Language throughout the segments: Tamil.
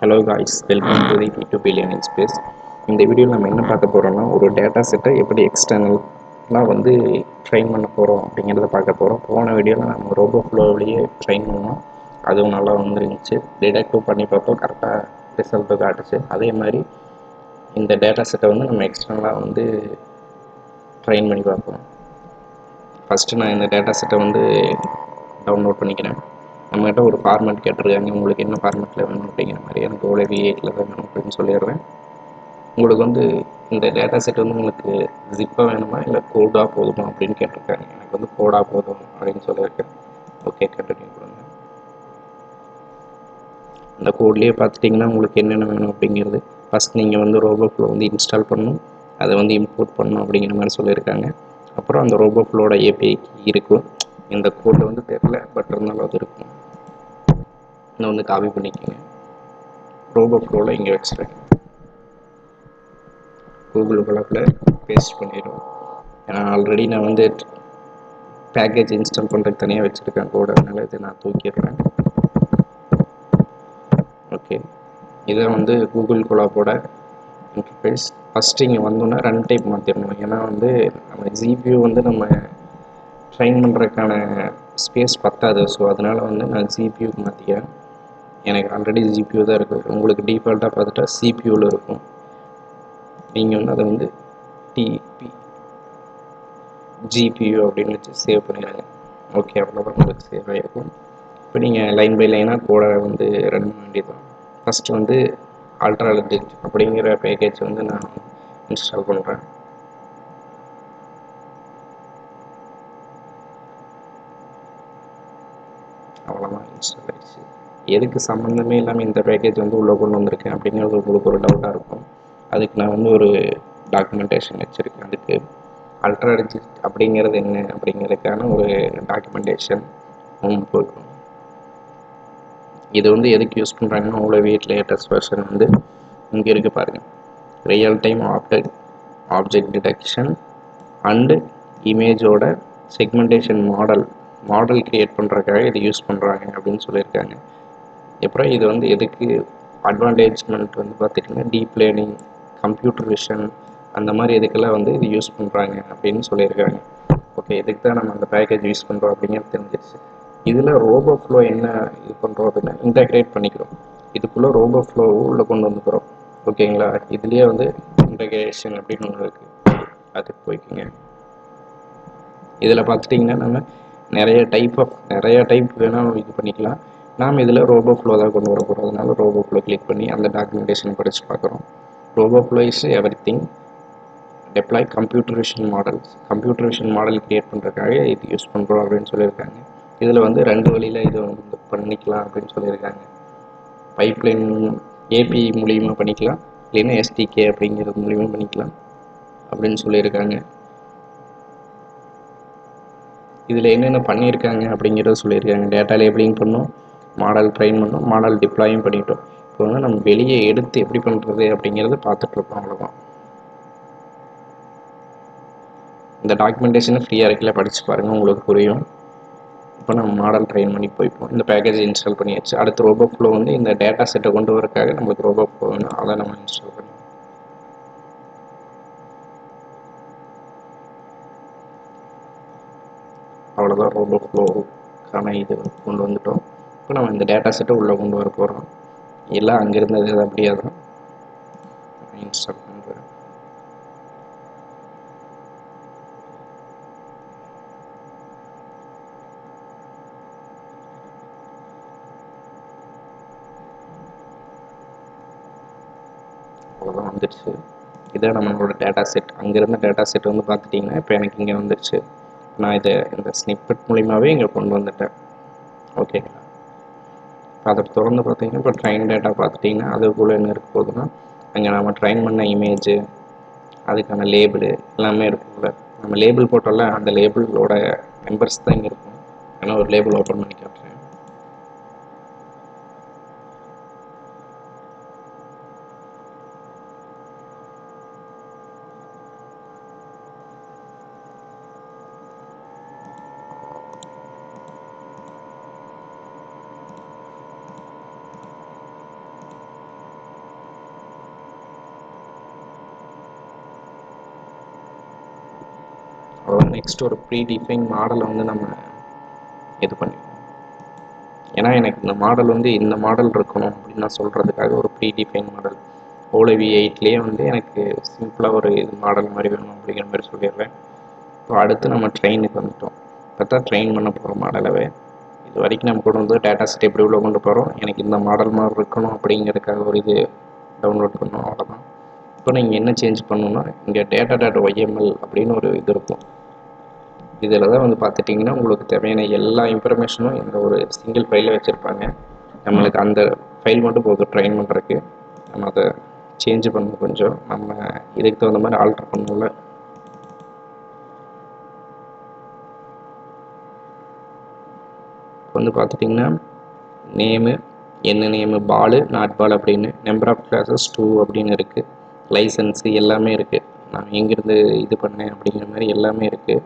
Hello guys, welcome to the P2P learning space. இந்த வீடியோவில் நம்ம என்ன பார்க்க போகிறோம்னா, ஒரு டேட்டா செட்டை எப்படி எக்ஸ்டர்னலாக ட்ரெயின் பண்ண போகிறோம் அப்படிங்கிறத பார்க்க போகிறோம். போன வீடியோவில் நம்ம ரோபோ ஃப்ளோவிலேயே ட்ரெயின் பண்ணோம், அதுவும் நல்லா வந்துருந்துச்சு. டிடெக்டிவ் பண்ணி பார்த்தோம், கரெக்டாக ரிசல்ட்டு காட்டுச்சு. அதே மாதிரி இந்த டேட்டா செட்டை நம்ம எக்ஸ்டர்னலாக ட்ரெயின் பண்ணி பார்ப்போம். ஃபஸ்ட்டு நான் இந்த டேட்டா செட்டை டவுன்லோட் பண்ணிக்கிறேன். நம்மகிட்ட ஒரு ஃபார்மேட் கேட்டிருக்காங்க, உங்களுக்கு என்ன ஃபார்மேட்டில் வேணும் அப்படிங்கிற மாதிரி. எனக்கு OLED8 தான் வேணும் அப்படின்னு சொல்லிடுறேன். உங்களுக்கு இந்த டேட்டா செட் உங்களுக்கு ஜிப்பாக வேணுமா இல்லை கோடாக போதுமா அப்படின்னு கேட்டிருக்காங்க. எனக்கு கோடாக போதும் அப்படின்னு சொல்லியிருக்கேன். ஓகே, கண்டினியூ கொடுங்க. இந்த கோட்லேயே பார்த்துட்டிங்கன்னா உங்களுக்கு என்னென்ன வேணும் அப்படிங்கிறது. ஃபஸ்ட் நீங்கள் ரோபோ ஃப்ளோ இன்ஸ்டால் பண்ணணும், அதை இம்போர்ட் பண்ணணும் அப்படிங்கிற மாதிரி சொல்லியிருக்காங்க. அப்புறம் அந்த ரோபோ ஃப்ளோட API இருக்கும். இந்த கோடு தெரில, பட் இருந்தாலும் அது இருக்கும். இன்னும் காப்பி பண்ணிக்கோங்க, ரோபோ ஃப்ளோவில் இங்கே வச்சுருக்கேன். கூகுள் குளாப்பில் பேஸ்ட் பண்ணிடுவோம். ஏன்னா ஆல்ரெடி நான் பேக்கேஜ் இன்ஸ்டால் பண்ணுறதுக்கு தனியாக வச்சுருக்கேன் கோடு, அதனால் இதை நான் தூக்கிடுறேன். ஓகே, இதை கூகுள் குளாப்போட இன்டர்ஃபேஸ். ஃபஸ்ட்டு இங்கே வந்தோன்னா ரன் டைப் மாற்றிடணும். ஏன்னா நம்ம ஜிபியூ நம்ம ட்ரைன் பண்ணுறதுக்கான ஸ்பேஸ் பத்தாது. ஸோ அதனால் நான் ஜிபியூ மாற்றிக்கிறேன். எனக்கு ஆல்ரெடி ஜிபியூ தான் இருக்குது. உங்களுக்கு டிஃபால்ட்டாக பார்த்துட்டா சிபியூவில் இருக்கும். நீங்கள் அதை டிபி ஜிபியூ அப்படின்னு வச்சு சேவ் பண்ணிடுங்க. ஓகே, அவ்வளோதான், உங்களுக்கு சேவ் ஆகிருக்கும். இப்போ நீங்கள் லைன் பை லைனாக கோடை ரன் பண்ண வேண்டியது. ஃபஸ்ட்டு அல்ட்ராலஜிக் அப்படிங்கிற பேக்கேஜ் நான் இன்ஸ்டால் பண்ணுறேன். அவ்வளோதான், இன்ஸ்டால் ஆகிடுச்சு. எதுக்கு சம்மந்தமே இல்லாமல் இந்த பேக்கேஜ் உள்ளே கொண்டு வந்திருக்கேன் அப்படிங்கிறது உங்களுக்கு ஒரு டவுட்டாக இருக்கும். அதுக்கு நான் ஒரு டாக்குமெண்டேஷன் வச்சுருக்கேன். அதுக்கு அல்ட்ராலஜிக் அப்படிங்கிறது என்ன அப்படிங்கிறதுக்கான ஒரு டாக்குமெண்டேஷன் போய்க்கும். இது எதுக்கு யூஸ் பண்ணுறாங்கன்னா, OLED லேட்டஸ்ட் வெர்ஷன் இங்கே இருக்குது பாருங்கள். Real time object detection and இமேஜோட செக்மெண்டேஷன் மாடல் கிரியேட் பண்ணுறதுக்காக இது யூஸ் பண்ணுறாங்க அப்படின்னு சொல்லியிருக்காங்க. அப்புறம் இது எதுக்கு அட்வான்டேஜ்மெண்ட் பார்த்திங்கன்னா, டீப் லேர்னிங், கம்ப்யூட்டர் விஷன், அந்த மாதிரி இதுக்கெல்லாம் இது யூஸ் பண்ணுறாங்க அப்படின்னு சொல்லியிருக்காங்க. ஓகே, இதுக்கு தான் நம்ம அந்த பேக்கேஜ் யூஸ் பண்ணுறோம் அப்படிங்கிறது தெரிஞ்சிருச்சு. இதில் ரோபோ ஃப்ளோ என்ன இது பண்ணுறோம் அப்படின்னா, இன்டகிரேட் பண்ணிக்கிறோம். இதுக்குள்ளே ரோபோ ஃப்ளோ உள்ளே கொண்டு வந்துக்கிறோம். ஓகேங்களா, இதுலேயே இன்டகிரேஷன் அப்படின்னு ஒன்று இருக்குது, அதுக்கு போய்க்குங்க. இதில் பார்த்துட்டிங்கன்னா நம்ம நிறைய டைப் வேணால் இது பண்ணிக்கலாம். நாம் இதில் ரோபோ ஃப்ளோ தான் கொண்டு வர போகிறோம். அதனால ரோபோ ஃப்ளோ கிளிக் பண்ணி அந்த டாக்குமெண்டேஷனை படித்து பார்க்குறோம். Roboflow is everything deploy computer vision model create பண்ணுறதுக்காக இது யூஸ் பண்ணுறோம் அப்படின்னு சொல்லியிருக்காங்க. இதில் ரெண்டு வழியில் இது பண்ணிக்கலாம் அப்படின்னு சொல்லியிருக்காங்க. பைப்லைன் API மூலியமாக பண்ணிக்கலாம், இல்லைன்னா SDK அப்படிங்கிறது மூலியமாக பண்ணிக்கலாம் அப்படின்னு சொல்லியிருக்காங்க. இதில் என்னென்ன பண்ணியிருக்காங்க அப்படிங்கிறத சொல்லியிருக்காங்க. டேட்டா லேபிளிங் பண்ணோம், மாடல் ட்ரெயின் பண்ணோம், மாடல் டிப்ளாயும் பண்ணிட்டோம். இப்போ நம்ம வெளியே எடுத்து எப்படி பண்ணுறது அப்படிங்கிறத பார்த்துட்ருக்கோம். அவ்வளோதான். இந்த டாக்குமெண்டேஷனை ஃப்ரீயாக இருக்கல, படித்து பாருங்கள், உங்களுக்கு புரியும். இப்போ நம்ம மாடல் ட்ரெயின் பண்ணி போய்ப்போம். இந்த பேக்கேஜ் இன்ஸ்டால் பண்ணியாச்சு. அடுத்து ரோபோ ஃப்ளோ இந்த டேட்டா செட்டை கொண்டு வரக்காக நம்மளுக்கு ரோபோ ஃப்ளோ வேணும், அதை நம்ம இன்ஸ்டால் பண்ணி அவ்வளோதான். ரோபோ ஃப்ளோக்கான இது கொண்டு வந்துட்டோம். இப்போ நம்ம இந்த டேட்டா செட்டை உள்ளே கொண்டு வர போகிறோம். எல்லாம் அங்கேருந்து அப்படியே தான் இன்ஸ்டால் பண்ணுறேன். அவ்வளோதான், வந்துடுச்சு. இதான் நம்மளோட டேட்டா செட். அங்கேருந்த டேட்டா செட் பார்த்துட்டிங்கன்னா இப்போ எனக்கு இங்கே வந்துடுச்சு. நான் இதை இந்த ஸ்னிப்பெட் மூலிமாவே இங்கே கொண்டு வந்துட்டேன். ஓகேங்களா, அதை திறந்து பார்த்தீங்கன்னா இப்போ ட்ரெயின் டேட்டா பார்த்துட்டிங்கன்னா அதுக்குள்ளே என்ன இருக்க போகுதுன்னா, அங்கே நம்ம ட்ரெயின் பண்ண இமேஜு, அதுக்கான லேபிள் எல்லாமே இருக்கும்ல. நம்ம லேபிள் போட்டோம்ல, அந்த லேபிளோட மெம்பர்ஸ் தான் இங்கே இருக்கும். ஏன்னா ஒரு லேபிள் ஓப்பன் பண்ணி காட்டுறேன். நெக்ஸ்ட் ஒரு ப்ரீ டிஃபைன் மாடலை வந்து நம்ம இது பண்ணிடுவோம். ஏன்னா எனக்கு இந்த மாடல் வந்து இந்த மாடல் இருக்கணும் அப்படின்னு நான் சொல்கிறதுக்காக ஒரு ப்ரீ டிஃபைன் மாடல் ஓலோ V8லேயே வந்து எனக்கு சிம்பிளாக ஒரு இது மாடல் மாதிரி வேணும் அப்படிங்கிற மாதிரி சொல்லிடுறேன். இப்போ அடுத்து நம்ம ட்ரெயினுக்கு வந்துட்டோம். இப்போ தான் ட்ரெயின் பண்ண போகிற மாடலவே இது வரைக்கும் நம்ம கொண்டு வந்து டேட்டா செட் எப்படி உள்ள கொண்டு போகிறோம், எனக்கு இந்த மாடல் மாதிரி இருக்கணும் அப்படிங்கிறதுக்காக ஒரு இது டவுன்லோட் பண்ணோம், அவ்வளோதான். இப்போ நீங்கள் என்ன சேஞ்ச் பண்ணணும்னா இங்கே data.yml அப்படின்னு ஒரு இது இருக்கும். இதில் தான் வந்து பார்த்துட்டிங்கன்னா உங்களுக்கு தேவையான எல்லா இன்ஃபர்மேஷனும் இந்த ஒரு சிங்கிள் ஃபைலில் வச்சுருப்பாங்க. நம்மளுக்கு அந்த ஃபைல் மட்டும் போதும் ட்ரெயின் பண்ணுறதுக்கு. நம்ம அதை சேஞ்ச் பண்ணணும், கொஞ்சம் நம்ம இதுக்கு தகுந்த மாதிரி ஆல்ட்ரு பண்ணணும்ல. இப்போ வந்து பார்த்துட்டிங்கன்னா நேமு என்ன நேமு பாலு நாட் பால் அப்படின்னு, நம்பர் ஆஃப் கிளாஸஸ் 2 அப்படின்னு இருக்குது, லைசன்ஸு எல்லாமே இருக்குது, நான் எங்கேருந்து இது பண்ணேன் அப்படிங்கிற மாதிரி எல்லாமே இருக்குது.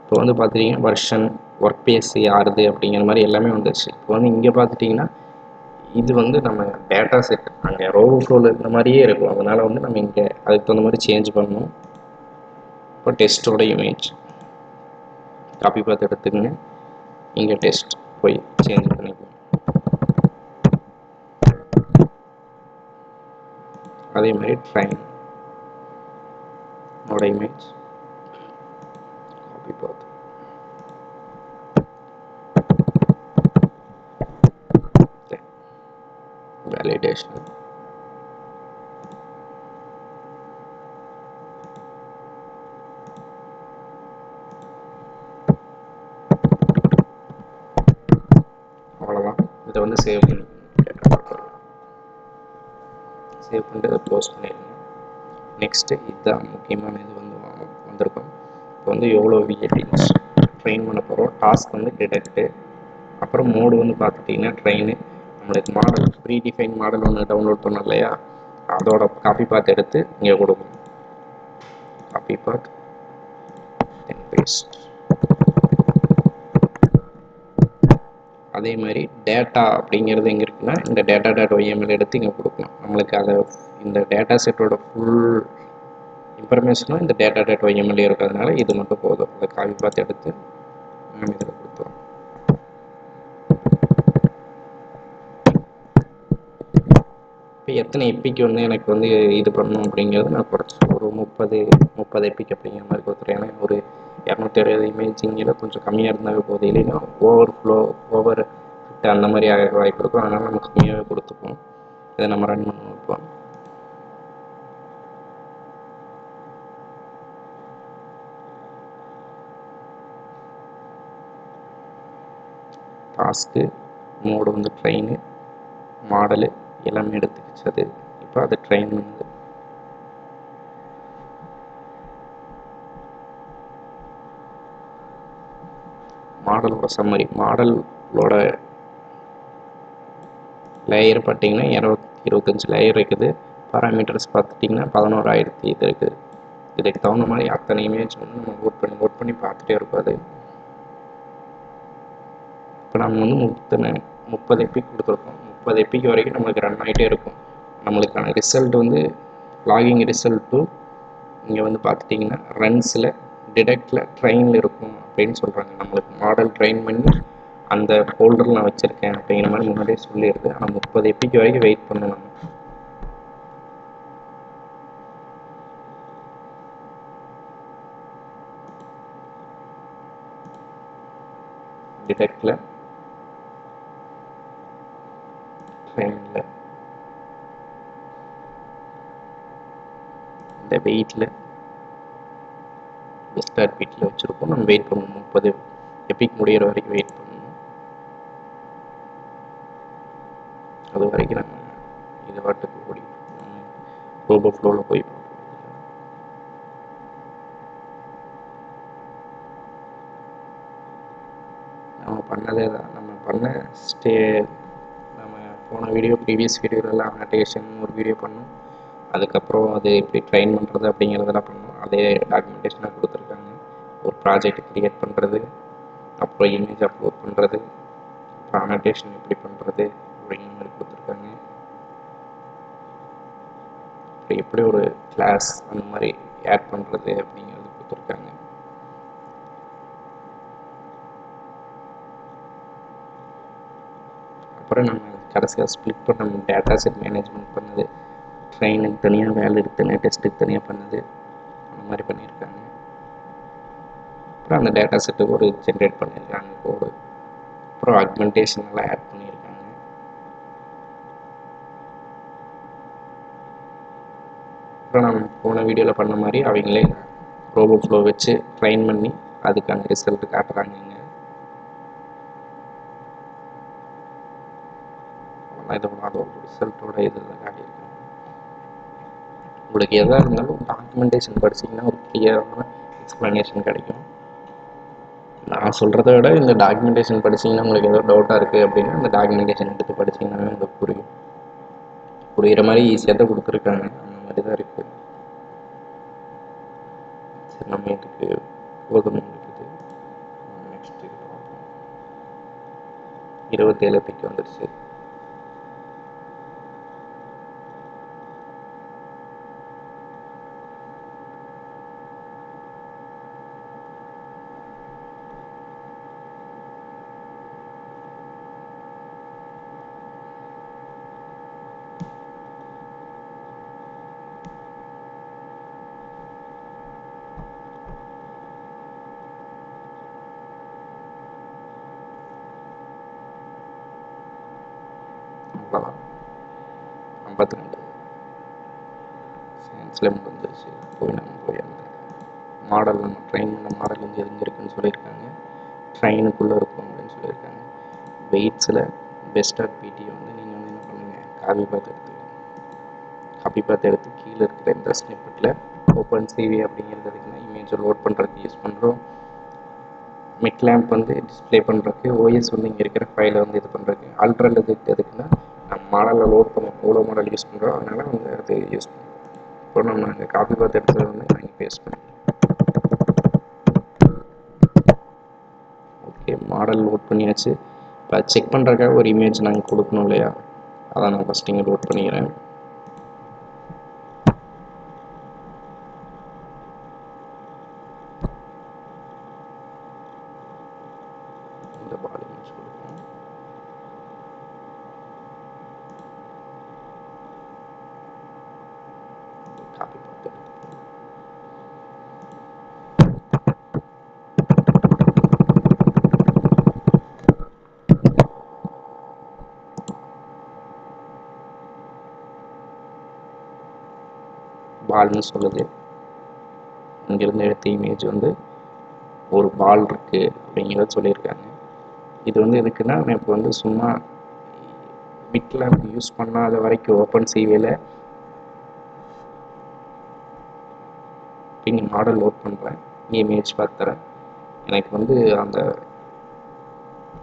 இப்போ வந்து பார்த்துட்டிங்கன்னா வெர்ஷன் ஒர்க் பேஸ் யாருது அப்படிங்கிற மாதிரி எல்லாமே வந்துடுச்சு. இப்போ வந்து இங்கே பார்த்துட்டிங்கன்னா இது வந்து நம்ம டேட்டா செட் அங்கே ரோவோ ஃப்ளோவில் இருந்த மாதிரியே இருக்கும். அதனால் வந்து நம்ம இங்கே அதுக்கு தகுந்த மாதிரி சேஞ்ச் பண்ணணும். இப்போ டெஸ்ட்டோட இமேஜ் காப்பி பார்த்து எடுத்துக்கங்க, இங்கே டெஸ்ட் போய் சேஞ்ச் பண்ணிக்கணும். அதே மாதிரி ட்ரெயினோட இமேஜ் காப்பி பார்த்து வேலிடேஷன் அவ்வளோதான். இதை வந்து சேவ் பண்ணிக்கணும். சேவ் பண்ணிட்டு அதை க்ளோஸ் பண்ணிடுங்க. நெக்ஸ்ட்டு இதுதான் முக்கியமான இது வந்து வந்திருக்கும். இப்போ வந்து எவ்வளோ V8 ட்ரெயின் பண்ண போகிறோம். டாஸ்க் வந்து டிடெக்ட்டு, அப்புறம் மோடு வந்து பார்த்துட்டிங்கன்னா ட்ரெயின். நம்மளுக்கு மாடல் ப்ரீ டிஃபைன் மாடல் ஒன்று டவுன்லோட் பண்ணோம் இல்லையா, அதோட காப்பி பார்த்து எடுத்து இங்கே கொடுக்கணும். காப்பி பார்த்து தென் பேஸ்ட். அதே மாதிரி டேட்டா அப்படிங்கிறது எங்கே இருக்குன்னா இந்த data.yml எடுத்து இங்கே கொடுக்கலாம். நம்மளுக்கு அதை இந்த டேட்டா செட்டோட ஃபுல் இன்ஃபர்மேஷனும் இந்த data.yml இருக்கிறதுனால இது மட்டும் போதும். அதை காப்பி பார்த்து எடுத்து நம்ம இதில் கொடுத்துருவோம். இப்போ எத்தனை எப்பிக்கு வந்து எனக்கு வந்து இது பண்ணணும் அப்படிங்கிறது நான் குறைச்சி ஒரு 30 எப்பிக் அப்படிங்கிற மாதிரி கொடுத்துருவேன். ஏன்னா ஒரு 260 இமேஜிங்கில் கொஞ்சம் கம்மியாக இருந்தாவே போதும், இல்லைன்னா ஓவர் ஃபிட் அந்த மாதிரி ஆக வாய்ப்பு இருக்கும். அதனால் நம்ம கம்மியாகவே கொடுத்துப்போம். இதை நம்ம ரன் பண்ண வைப்போம். டாஸ்க்கு மோடு வந்து ட்ரெயின் மாடலு எல்லாமே எடுத்துக்கிச்சு. அது இப்போ அது ட்ரெயின் பண்ணுது. மாடலோட சம்மரி, மாடலோட லேயர் பார்த்தீங்கன்னா 25 லேயர் இருக்குது. பாராமீட்டர்ஸ் பார்த்துட்டிங்கன்னா 11,000 இது இருக்குது. இதுக்கு தகுந்த மாதிரி அத்தனை இமேஜ் வந்து நம்ம நோட் பண்ணி பார்த்துட்டே இருக்கும். அது இப்போ நம்ம வந்து 30 எப்பிக் கொடுத்துருக்கோம். 30 எப்பிக் வரைக்கும் நம்மளுக்கு ரன் ஆகிட்டே இருக்கும். நம்மளுக்கான ரிசல்ட் வந்து லாகிங் ரிசல்ட்டு இங்கே வந்து பார்த்துட்டிங்கன்னா ரன்ஸில் டிடெக்டில் ட்ரெயினில் இருக்கும் அப்படின்னு சொல்கிறாங்க. நம்மளுக்கு மாடல் ட்ரெயின் பண்ணி அந்த ஃபோல்டரில் நான் வச்சுருக்கேன் அப்படிங்கிற மாதிரி முன்னாடியே சொல்லிடுது. ஆனால் 30 எப்பிக்கு வரைக்கும் வெயிட் பண்ணணும். டிடெக்டில் ட்ரெயினில் இந்த வெயிட்டில் ஸ்டார்ட் வெயிட்டில் வச்சுருக்கோம். நம்ம வெயிட் பண்ணணும். 30 எப்பிக் முடிகிற வரைக்கும் வெயிட் பண்ணணும். அது வரைக்கும் நம்ம இது வாட்டுக்கு ஓடி ரோபோ ஃப்ளோவில் போய் நம்ம பண்ணதே தான். நம்ம பண்ண நம்ம போன ப்ரீவியஸ் வீடியோலலாம் அனோட்டேஷன் ஒரு வீடியோ பண்ணோம். அதுக்கப்புறம் அது எப்படி ட்ரெயின் பண்ணுறது அப்படிங்கிறதெல்லாம் பண்ணோம். அதே டாக்குமெண்டேஷனாக கொடுத்துருக்காங்க. ஒரு ப்ராஜெக்ட் க்ரியேட் பண்ணுறது, அப்புறம் இமேஜ் அப்லோட் பண்ணுறது, அப்புறம் அனோட்டேஷன் எப்படி பண்ணுறது அப்படிங்கிற மாதிரி கொடுத்துருக்காங்க. அப்புறம் எப்படி ஒரு கிளாஸ் அந்த மாதிரி ஆட் பண்ணுறது அப்படிங்கிறது கொடுத்துருக்காங்க. அப்புறம் நம்ம கடைசியாக ஸ்ப்ளிட் பண்ண டேட்டா செட் மேனேஜ்மெண்ட் பண்ணது, ட்ரெயினுக்கு தனியாக, வேலிடுக்கு தனியாக, டெஸ்ட்டுக்கு தனியாக பண்ணது, அந்த மாதிரி பண்ணியிருக்காங்க. அப்புறம் அந்த டேட்டா செட்டுக்கு ஒரு ஜென்ரேட் பண்ணியிருக்காங்க கோடு. அப்புறம் ஆக்மெண்டேஷன் எல்லாம் ஆட் பண்ணியிருக்காங்க. அப்புறம் நம்ம போன வீடியோவில் பண்ண மாதிரி அவங்களே ரோபோ ஃப்ளோ வச்சு ட்ரைன் பண்ணி அதுக்கான ரிசல்ட் காட்டுறாங்க. இங்கே இதோட அதோட ரிசல்ட்டோட இதில் காட்டியிருக்காங்க. உங்களுக்கு எதாக இருந்தாலும் டாக்குமெண்டேஷன் படிச்சிங்கன்னா ஒரு கிளியரான எக்ஸ்ப்ளனேஷன் கிடைக்கும். நான் சொல்கிறத விட இந்த டாக்குமெண்டேஷன் படிச்சிங்கன்னா உங்களுக்கு ஏதோ டவுட்டாக இருக்குது அப்படின்னா இந்த டாக்குமெண்டேஷன் எடுத்து படிச்சிங்கன்னா உங்களுக்கு புரியும். புரிகிற மாதிரி ஈஸியாக தான் கொடுத்துருக்காங்க, அந்த மாதிரி தான் இருக்குது. சரி, நம்ம இதுக்கு போதும் இருக்குது. நெக்ஸ்ட் இது பார்ப்போம். 27 பிக் வந்துடுச்சு. அவ்வளோதான், 52 சயின்ஸில் முடிஞ்சிருச்சு. நம்ம போய் அந்த மாடல், நம்ம ட்ரெயின் பண்ண மாடல் இங்கே இருக்குன்னு சொல்லியிருக்காங்க. ட்ரெயினுக்குள்ளே இருக்கும் அப்படின்னு சொல்லியிருக்காங்க. வெயிட்ஸில் பெஸ்ட்டாக பிடியை வந்து நீங்கள் வந்து என்ன பண்ணுங்கள், காப்பி பார்த்து எடுத்து கீழே இருக்கிற இந்த ஸ்னிப்பெட்டில் ஓப்பன் சிவி அப்படிங்கிறதுக்குன்னா இமேஜை லோட் பண்ணுறதுக்கு யூஸ் பண்ணுறோம். மிட் லேம்ப் வந்து டிஸ்பிளே பண்ணுறதுக்கு, ஓஎஸ் வந்து இங்கே இருக்கிற ஃபைலை வந்து இது பண்ணுறதுக்கு, அல்ட்ரல் எதுக்குன்னா நம்ம மாடலில் லோட் பண்ண ஓலோ மாடல் யூஸ் பண்ணுறோம், அதனால் வந்து அது யூஸ் பண்ணுறோம். இப்போ நம்ம அங்கே காப்பி பார்த்து எடுத்தது வந்து நான் இங்கே பேஸ்ட் பண்ணுறோம். ஓகே, மாடல் லோட் பண்ணியாச்சு. இப்போ செக் பண்ணுறதுக்காக ஒரு இமேஜ் நாங்கள் கொடுக்கணும் இல்லையா, அதான் நான் ஃபஸ்ட் இங்கே லோட் பண்ணிக்கிறேன். இந்த பால் இமேஜ் கொடுப்போம். காப்பி பார்த்து எடுத்துப்போம். பால்னு சொல்லுது. இங்கேருந்து எடுத்த இமேஜ் வந்து ஒரு பால் இருக்குது அப்படிங்கிறத சொல்லியிருக்காங்க. இது வந்து எதுக்குன்னா, நான் இப்போ வந்து சும்மா மிட் லேம்ப் யூஸ் பண்ணாத வரைக்கும் ஓப்பன் சிவியில் இங்கே மாடல் லோட் பண்ணுறேன், இமேஜ் பார்த்துறேன். எனக்கு வந்து அந்த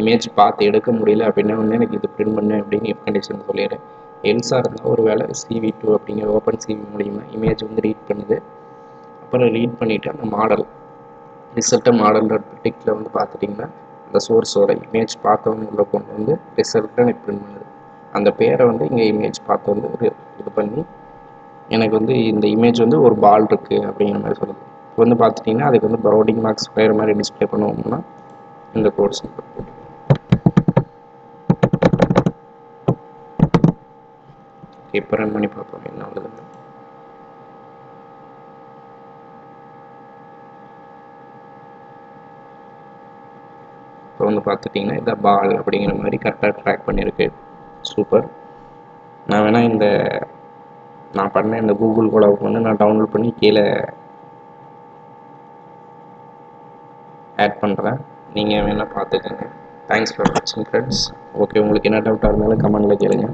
இமேஜ் பார்த்து எடுக்க முடியல அப்படின்னா வந்து எனக்கு இது பிரிண்ட் பண்ணு அப்படின்னு இஃப் கண்டிஷன் சொல்லிடுறேன். எல்ஸாக இருந்தால் ஒரு வேளை CV2 அப்படிங்கிற ஓப்பன் சிவி மூலிமா இமேஜ் வந்து ரீட் பண்ணுது. அப்புறம் ரீட் பண்ணிவிட்டு அந்த மாடல் ரிசல்ட்டை மாடல் டிக்கில் வந்து பார்த்துட்டிங்கன்னா அந்த சோர்ஸோட இமேஜ் பார்த்தவங்க உள்ள கொண்டு வந்து ரிசல்ட்டை எனக்கு பிரிண்ட் பண்ணுது. அந்த பேரை வந்து இங்கே இமேஜ் பார்த்து வந்து இது பண்ணி எனக்கு வந்து இந்த இமேஜ் வந்து ஒரு பால் இருக்குது அப்படிங்கிற மாதிரி சொல்லுது. இப்போ வந்து பார்த்துட்டிங்கன்னா அதுக்கு வந்து பரௌண்டிங் மார்க்ஸ் வேறு மாதிரி டிஸ்பிளே பண்ணுவோம்னா இந்த கோட்ஸ் போட்டு இப்போ ரன் பண்ணி பார்ப்போம் என்ன வருது. இப்போ வந்து பார்த்துட்டிங்கன்னா இதை பால் அப்படிங்கிற மாதிரி கரெக்டாக ட்ராக் பண்ணியிருக்கு. சூப்பர். நான் வேணால் நான் பண்ண இந்த கூகுள் கோலாவுக்கு வந்து நான் டவுன்லோட் பண்ணி கீழே ஆட் பண்ணுறேன், நீங்கள் வேணால் பார்த்துக்கோங்க. தேங்க்ஸ் ஃபார் வாட்சிங் ஃப்ரெண்ட்ஸ். ஓகே, உங்களுக்கு என்ன டவுட்டாக இருந்தாலும் கமெண்டில் கேளுங்க.